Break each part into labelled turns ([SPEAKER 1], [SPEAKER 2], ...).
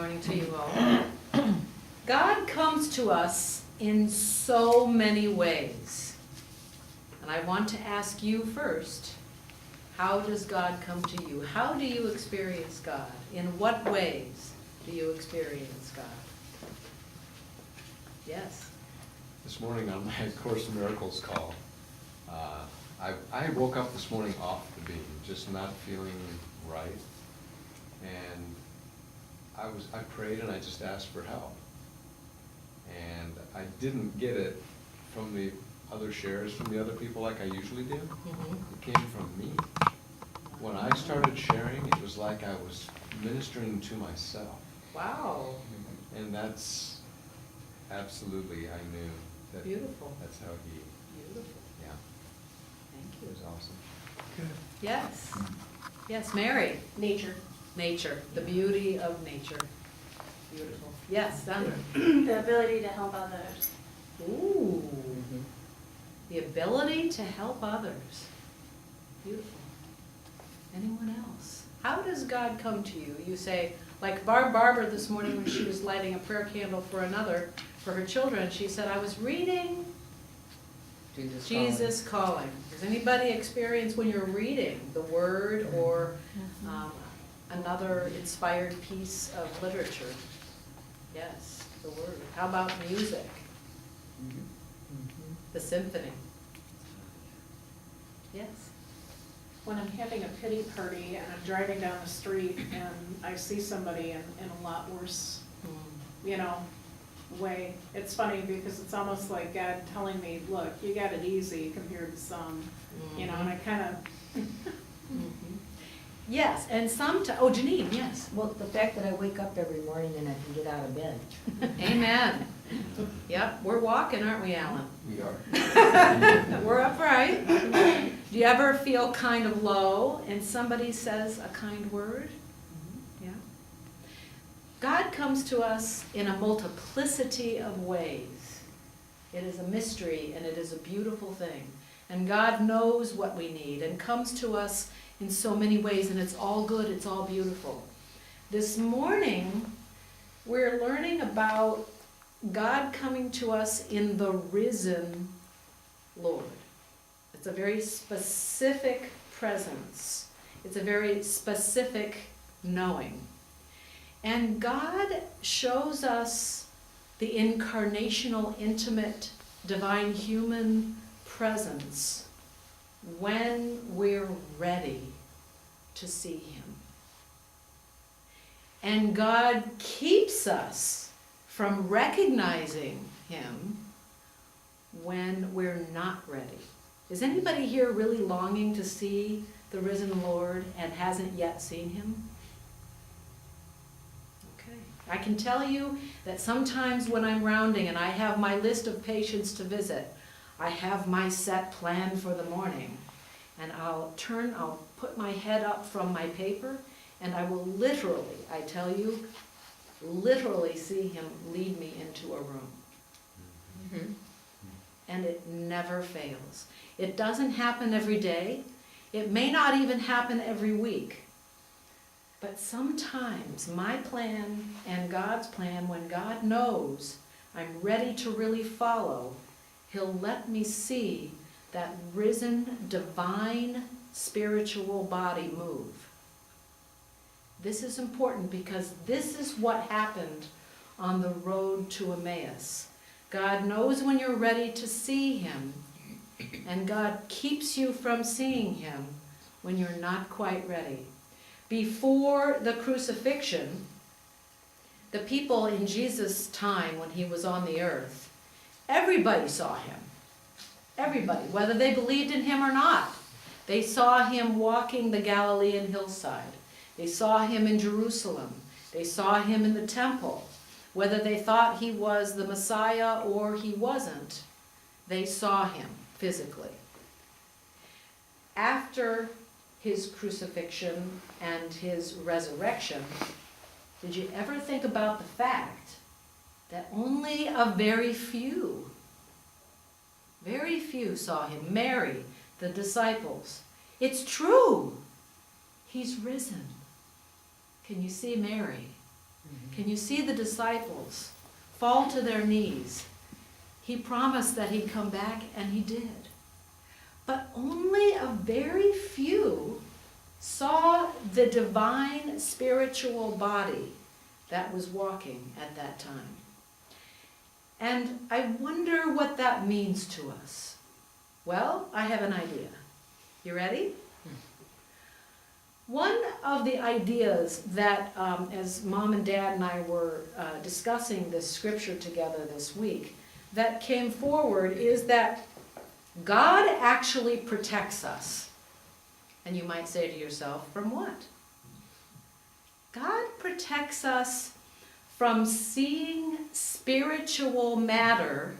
[SPEAKER 1] morning to you all. God comes to us in so many ways. And I want to ask you first, how does God come to you? How do you experience God? In what ways do you experience God? Yes?
[SPEAKER 2] This morning on my Course in Miracles call, I woke up this morning off the beam, just not feeling right. And I prayed and I just asked for help. And I didn't get it from the other shares, from the other people like I usually do. It came from me. When I started sharing, it was like I was ministering to myself.
[SPEAKER 1] Wow.
[SPEAKER 2] And that's absolutely, I knew that.
[SPEAKER 1] Beautiful.
[SPEAKER 2] That's how he,
[SPEAKER 1] Beautiful.
[SPEAKER 2] yeah,
[SPEAKER 1] Thank
[SPEAKER 2] it
[SPEAKER 1] you.
[SPEAKER 2] was awesome.
[SPEAKER 1] Yes. Yes, Mary.
[SPEAKER 3] Nature.
[SPEAKER 1] Nature, the beauty of nature. Beautiful. Yes, Sandra.
[SPEAKER 3] The ability to help others.
[SPEAKER 1] Ooh. The ability to help others. Beautiful. Anyone else? How does God come to you? You say, like Barbara this morning when she was lighting a prayer candle for her children, she said, I was reading Jesus Calling. Does anybody experience when you're reading the Word or another inspired piece of literature? Yes, the Word. How about music? The symphony. Yes.
[SPEAKER 4] When I'm having a pity party and I'm driving down the street and I see somebody in a lot worse, way, it's funny because it's almost like God telling me, look, you got it easy compared to some, and I kind of...
[SPEAKER 1] Yes, and oh, Janine, yes.
[SPEAKER 5] Well, the fact that I wake up every morning and I can get out of bed.
[SPEAKER 1] Amen. Yep, we're walking, aren't we, Alan?
[SPEAKER 2] We are.
[SPEAKER 1] We're upright. Do you ever feel kind of low and somebody says a kind word? Yeah. God comes to us in a multiplicity of ways. It is a mystery and it is a beautiful thing. And God knows what we need and comes to us in so many ways, and it's all good, it's all beautiful. This morning, we're learning about God coming to us in the risen Lord. It's a very specific presence. It's a very specific knowing. And God shows us the incarnational, intimate, divine human presence when we're ready to see Him. And God keeps us from recognizing Him when we're not ready. Is anybody here really longing to see the risen Lord and hasn't yet seen Him? Okay. I can tell you that sometimes when I'm rounding and I have my list of patients to visit, I have my set plan for the morning, and I'll put my head up from my paper, and I will literally, I tell you, literally see Him lead me into a room. And it never fails. It doesn't happen every day. It may not even happen every week. But sometimes my plan and God's plan, when God knows I'm ready to really follow, He'll let me see that risen, divine, spiritual body move. This is important because this is what happened on the road to Emmaus. God knows when you're ready to see Him, and God keeps you from seeing Him when you're not quite ready. Before the crucifixion, the people in Jesus' time when He was on the earth, everybody saw Him. Everybody, whether they believed in Him or not. They saw Him walking the Galilean hillside. They saw Him in Jerusalem. They saw Him in the temple. Whether they thought He was the Messiah or He wasn't, they saw Him physically. After His crucifixion and His resurrection, did you ever think about the fact that only a very few saw Him? Mary, the disciples. It's true. He's risen. Can you see Mary? Can you see the disciples fall to their knees? He promised that he'd come back, and he did. But only a very few saw the divine spiritual body that was walking at that time. And I wonder what that means to us. Well, I have an idea. You ready? One of the ideas that, as Mom and Dad and I were discussing this scripture together this week, that came forward is that God actually protects us. And you might say to yourself, from what? God protects us from seeing spiritual matter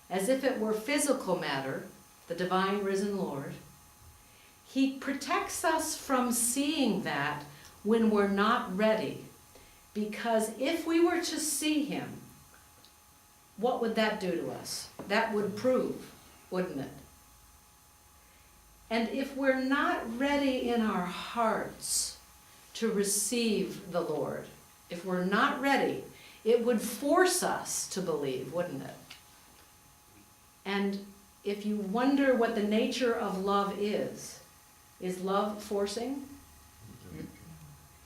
[SPEAKER 1] as if it were physical matter, the divine risen Lord. He protects us from seeing that when we're not ready. Because if we were to see him, what would that do to us? That would prove, wouldn't it? And if we're not ready in our hearts to receive the Lord, if we're not ready, it would force us to believe, wouldn't it? And if you wonder what the nature of love is love forcing?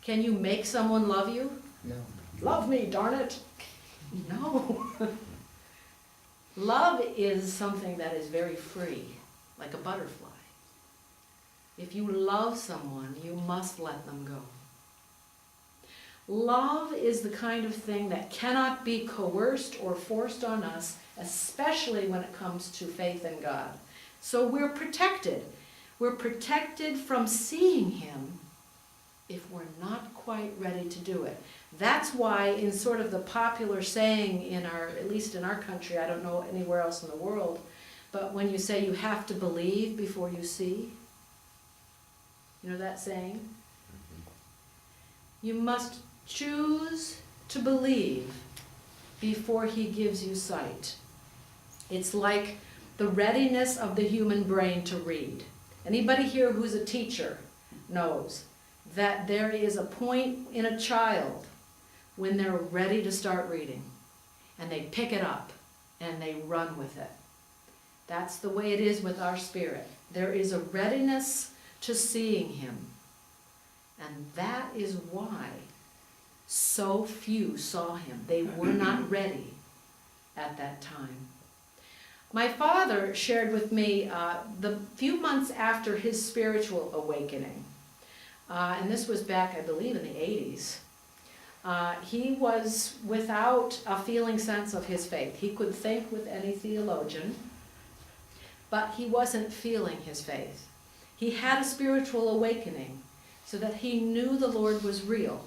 [SPEAKER 1] Can you make someone love you?
[SPEAKER 5] No.
[SPEAKER 1] Love me, darn it. No. Love is something that is very free, like a butterfly. If you love someone, you must let them go. Love is the kind of thing that cannot be coerced or forced on us, especially when it comes to faith in God. So we're protected. We're protected from seeing him if we're not quite ready to do it. That's why in sort of the popular saying in our, at least in our country, I don't know anywhere else in the world, but when you say you have to believe before you see, you know that saying? You must choose to believe before he gives you sight. It's like the readiness of the human brain to read. Anybody here who's a teacher knows that there is a point in a child when they're ready to start reading, and they pick it up and they run with it. That's the way it is with our spirit. There is a readiness to seeing him. And that is why so few saw him. They were not ready at that time. My father shared with me the few months after his spiritual awakening, and this was back, I believe, in the 80s. He was without a feeling sense of his faith. He could think with any theologian, but he wasn't feeling his faith. He had a spiritual awakening so that he knew the Lord was real.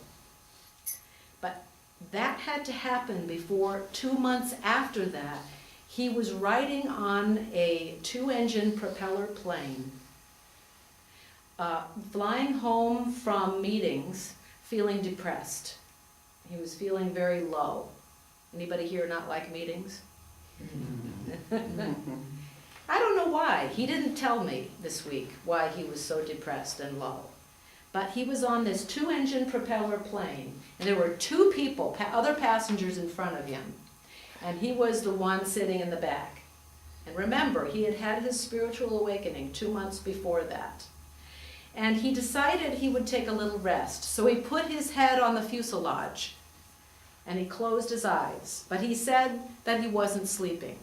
[SPEAKER 1] But that had to happen before 2 months after that. He was riding on a 2-engine propeller plane, flying home from meetings, feeling depressed. He was feeling very low. Anybody here not like meetings? I don't know why. He didn't tell me this week why he was so depressed and low. But he was on this 2-engine propeller plane, and there were 2 people, other passengers in front of him. And he was the one sitting in the back. And remember, he had had his spiritual awakening 2 months before that. And he decided he would take a little rest. So he put his head on the fuselage and he closed his eyes. But he said that he wasn't sleeping.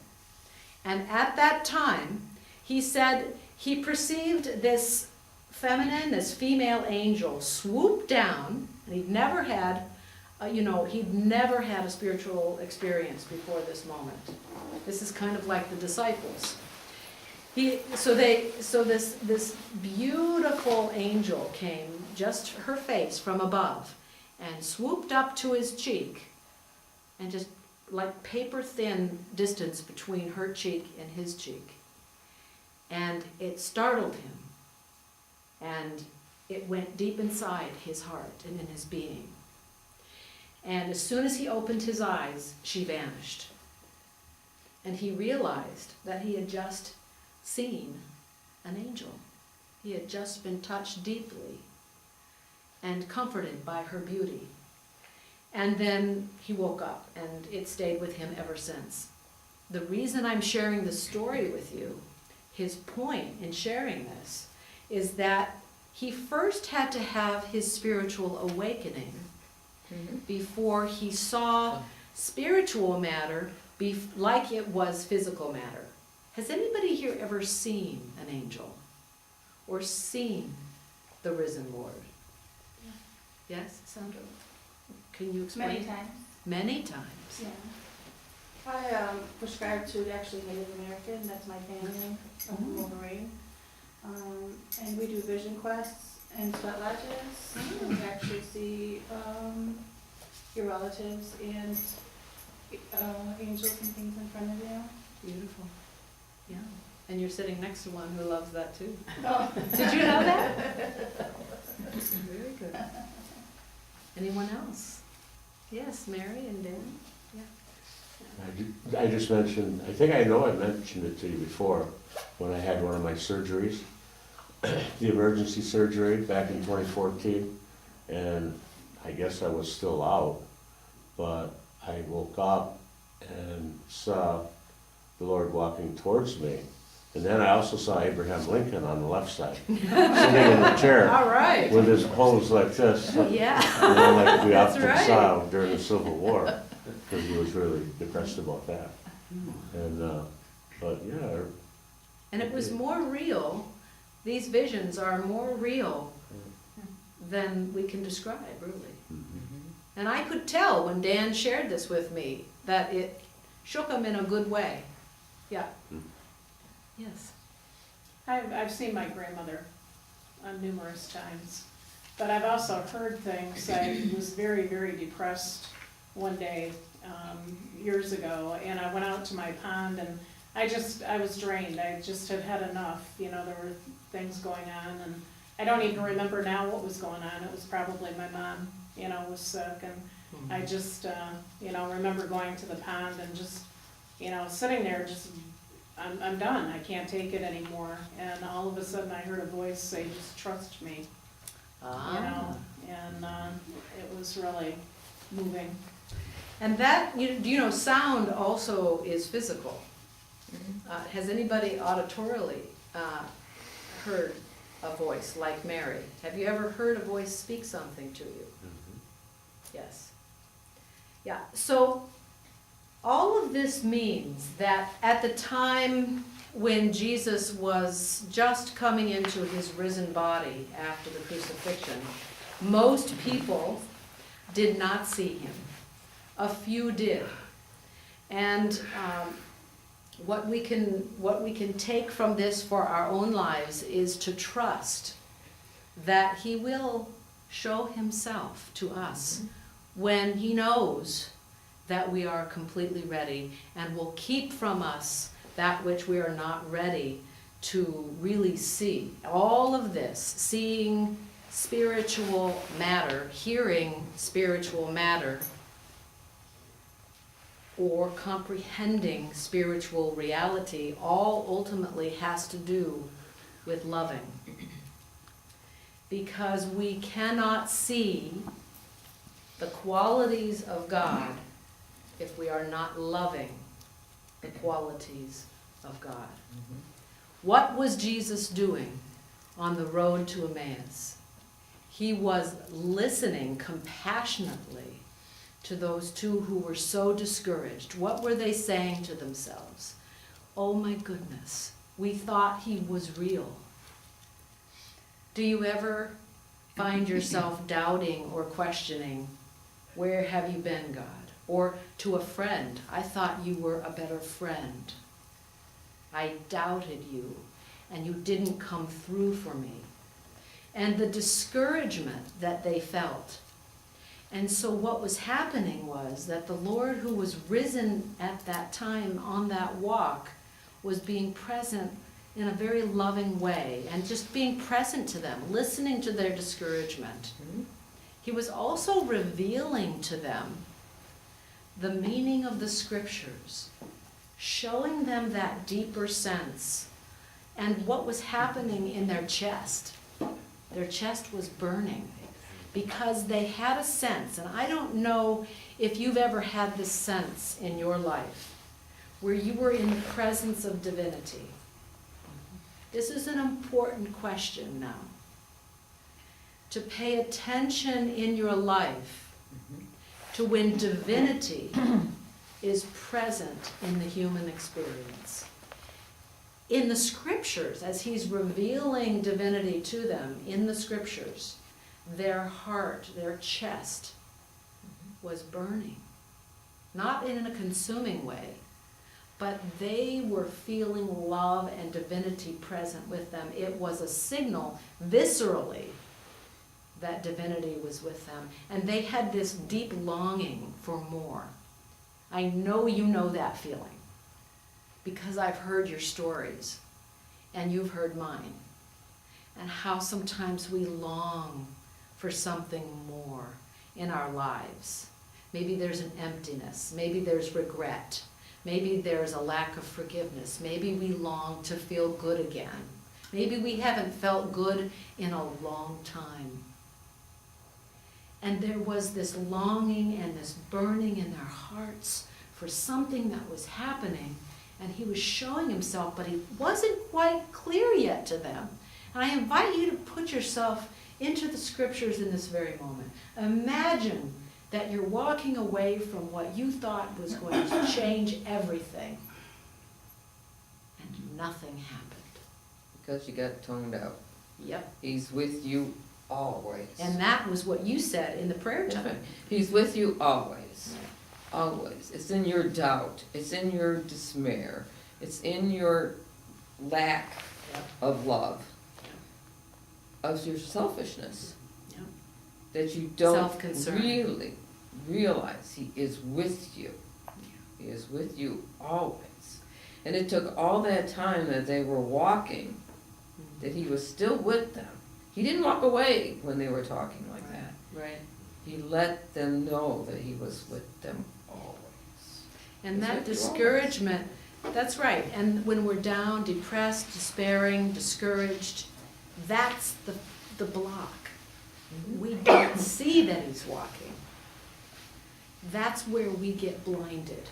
[SPEAKER 1] And at that time, he said he perceived this feminine, this female angel swoop down, and he'd never had a spiritual experience before this moment. This is kind of like the disciples. This beautiful angel came, just her face from above, and swooped up to his cheek, and just like paper thin distance between her cheek and his cheek. And it startled him, and it went deep inside his heart and in his being. And as soon as he opened his eyes, she vanished. And he realized that he had just seen an angel. He had just been touched deeply and comforted by her beauty. And then he woke up, and it stayed with him ever since. The reason I'm sharing this story with you, his point in sharing this, is that he first had to have his spiritual awakening before he saw spiritual matter like it was physical matter. Has anybody here ever seen an angel? Or seen the risen Lord? Yes, Sandra? Can you explain?
[SPEAKER 3] Many times.
[SPEAKER 1] Many times.
[SPEAKER 3] Yeah. I prescribe to actually Native American, that's my family name, from Wolverine. And we do vision quests and sweat lodges, and we actually see your relatives and angels and things in front of you.
[SPEAKER 1] Beautiful. Yeah. And you're sitting next to one who loves that too.
[SPEAKER 3] Oh.
[SPEAKER 1] Did you know that? Very good. Anyone else? Yes, Mary and Dan?
[SPEAKER 6] I just mentioned, I think I know I mentioned it to you before, when I had one of my surgeries, the emergency surgery back in 2014, and I guess I was still out, but I woke up and saw the Lord walking towards me. And then I also saw Abraham Lincoln on the left side, sitting in the chair
[SPEAKER 1] All right.
[SPEAKER 6] with his pose like this,
[SPEAKER 1] Yeah.
[SPEAKER 6] like we
[SPEAKER 1] That's
[SPEAKER 6] often
[SPEAKER 1] right.
[SPEAKER 6] saw during the Civil War, because he was really depressed about that. And, but yeah,
[SPEAKER 1] And it was more real, these visions are more real than we can describe, really. And I could tell when Dan shared this with me that it shook him in a good way. Yeah. Yes.
[SPEAKER 4] I've seen my grandmother numerous times, but I've also heard things. I was very, very depressed one day years ago, and I went out to my pond, and I was drained. I just had had enough. You know, there were things going on, and I don't even remember now what was going on. It was probably my mom, you know, was sick, and I just, you know, remember going to the pond and just, you know, sitting there just, I'm done, I can't take it anymore. And all of a sudden I heard a voice say, just trust me, you know, and it was really moving.
[SPEAKER 1] And that, you know, sound also is physical. Has anybody auditorily heard a voice like Mary? Have you ever heard a voice speak something to you? Yes. Yeah, so all of this means that at the time when Jesus was just coming into his risen body after the crucifixion, most people did not see him. A few did. And what we can take from this for our own lives is to trust that he will show himself to us when he knows that we are completely ready, and will keep from us that which we are not ready to really see. All of this, seeing spiritual matter, hearing spiritual matter, or comprehending spiritual reality, all ultimately has to do with loving. Because we cannot see the qualities of God if we are not loving the qualities of God. What was Jesus doing on the road to Emmaus? He was listening compassionately to those two who were so discouraged. What were they saying to themselves? Oh my goodness, we thought he was real. Do you ever find yourself doubting or questioning, where have you been, God? Or to a friend, I thought you were a better friend. I doubted you, and you didn't come through for me. And the discouragement that they felt. And so what was happening was that the Lord, who was risen at that time on that walk, was being present in a very loving way, and just being present to them, listening to their discouragement. He was also revealing to them the meaning of the scriptures, showing them that deeper sense, and what was happening in their chest. Their chest was burning. because they had a sense, and I don't know if you've ever had this sense in your life, where you were in the presence of divinity. This is an important question now. To pay attention in your life to when divinity is present in the human experience. In the scriptures, as he's revealing divinity to them in the scriptures, their heart, their chest was burning. Not in a consuming way, but they were feeling love and divinity present with them. It was a signal, viscerally, that divinity was with them. And they had this deep longing for more. I know you know that feeling, because I've heard your stories, and you've heard mine, and how sometimes we long for something more in our lives. Maybe there's an emptiness, maybe there's regret, maybe there's a lack of forgiveness, maybe we long to feel good again, maybe we haven't felt good in a long time. And there was this longing and this burning in their hearts for something that was happening, and he was showing himself, but he wasn't quite clear yet to them. And I invite you to put yourself into the scriptures in this very moment. Imagine that you're walking away from what you thought was going to change everything, and nothing happened.
[SPEAKER 7] Because you got toned out.
[SPEAKER 1] Yep.
[SPEAKER 7] He's with you always.
[SPEAKER 1] And that was what you said in the prayer
[SPEAKER 7] That's
[SPEAKER 1] time.
[SPEAKER 7] right. He's with you always. Always. It's in your doubt. It's in your despair. It's in your lack
[SPEAKER 1] Yep.
[SPEAKER 7] of love. Of your selfishness.
[SPEAKER 1] Yep.
[SPEAKER 7] That you don't
[SPEAKER 1] Self-concern.
[SPEAKER 7] really realize he is with you. He is with you always. And it took all that time that they were walking, that he was still with them. He didn't walk away when they were talking like that.
[SPEAKER 1] Right.
[SPEAKER 7] He let them know that he was with them always.
[SPEAKER 1] And
[SPEAKER 7] He's
[SPEAKER 1] that
[SPEAKER 7] with you
[SPEAKER 1] discouragement, that's right. And when we're down, depressed, despairing, discouraged, that's the block. We don't see that he's walking. That's where we get blinded.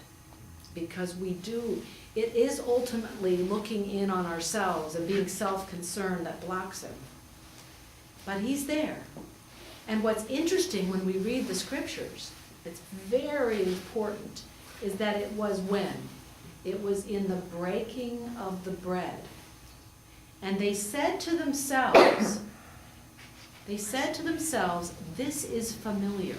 [SPEAKER 1] Because we do. It is ultimately looking in on ourselves and being self-concerned that blocks him. But he's there. And what's interesting when we read the scriptures, it's very important, is that it was when? It was in the breaking of the bread. And they said to themselves, this is familiar.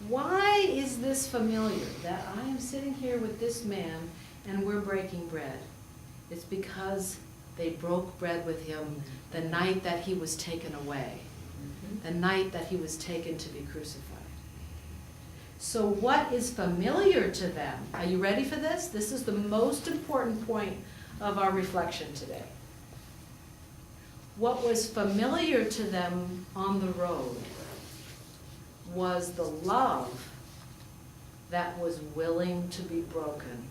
[SPEAKER 1] Why is this familiar, that I am sitting here with this man and we're breaking bread? It's because they broke bread with him the night that he was taken away, the night that he was taken to be crucified. So what is familiar to them? Are you ready for this? This is the most important point of our reflection today. What was familiar to them on the road was the love that was willing to be broken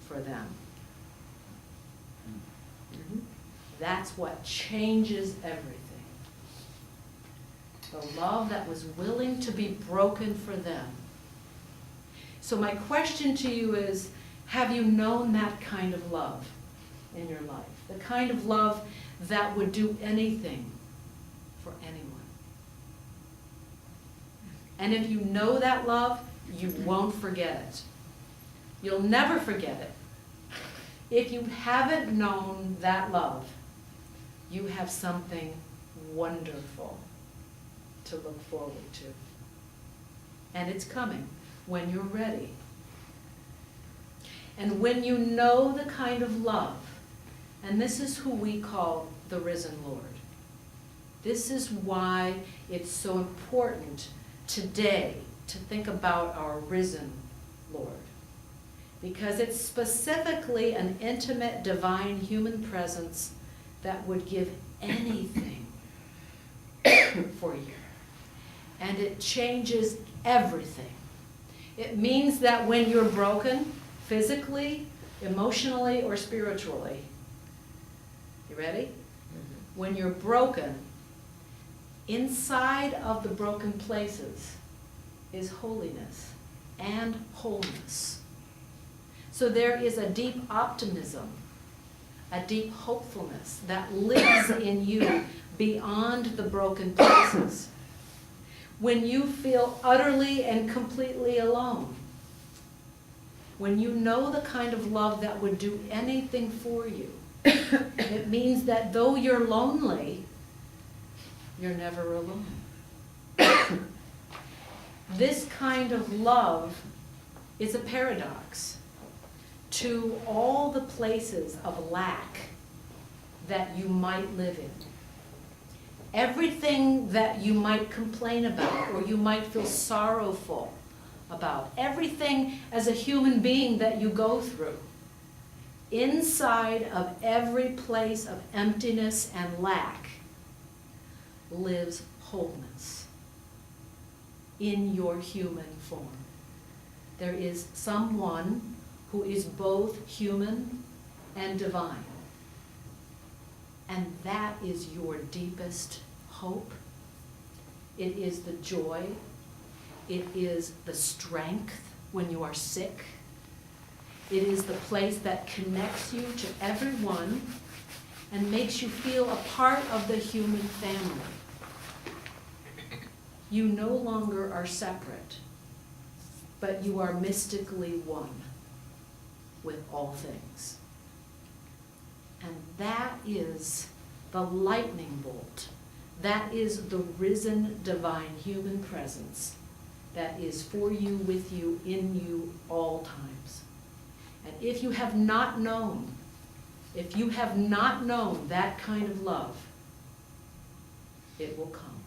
[SPEAKER 1] for them. That's what changes everything. The love that was willing to be broken for them. So my question to you is, have you known that kind of love in your life? The kind of love that would do anything for anyone. And if you know that love, you won't forget it. You'll never forget it. If you haven't known that love, you have something wonderful to look forward to. And it's coming when you're ready. And when you know the kind of love, and this is who we call the risen Lord. This is why it's so important today to think about our risen Lord. Because it's specifically an intimate, divine, human presence that would give anything for you. And it changes everything. It means that when you're broken, physically, emotionally, or spiritually, you ready? when you're broken, inside of the broken places is holiness and wholeness. So there is a deep optimism, a deep hopefulness that lives in you beyond the broken places. When you feel utterly and completely alone, when you know the kind of love that would do anything for you, it means that though you're lonely, you're never alone. This kind of love is a paradox to all the places of lack that you might live in. Everything that you might complain about or you might feel sorrowful about, everything as a human being that you go through, inside of every place of emptiness and lack lives wholeness in your human form. There is someone who is both human and divine. And that is your deepest hope. It is the joy. It is the strength when you are sick. It is the place that connects you to everyone and makes you feel a part of the human family. You no longer are separate, but you are mystically one with all things. And that is the lightning bolt. That is the risen divine human presence that is for you, with you, in you, all times. And if you have not known that kind of love, it will come.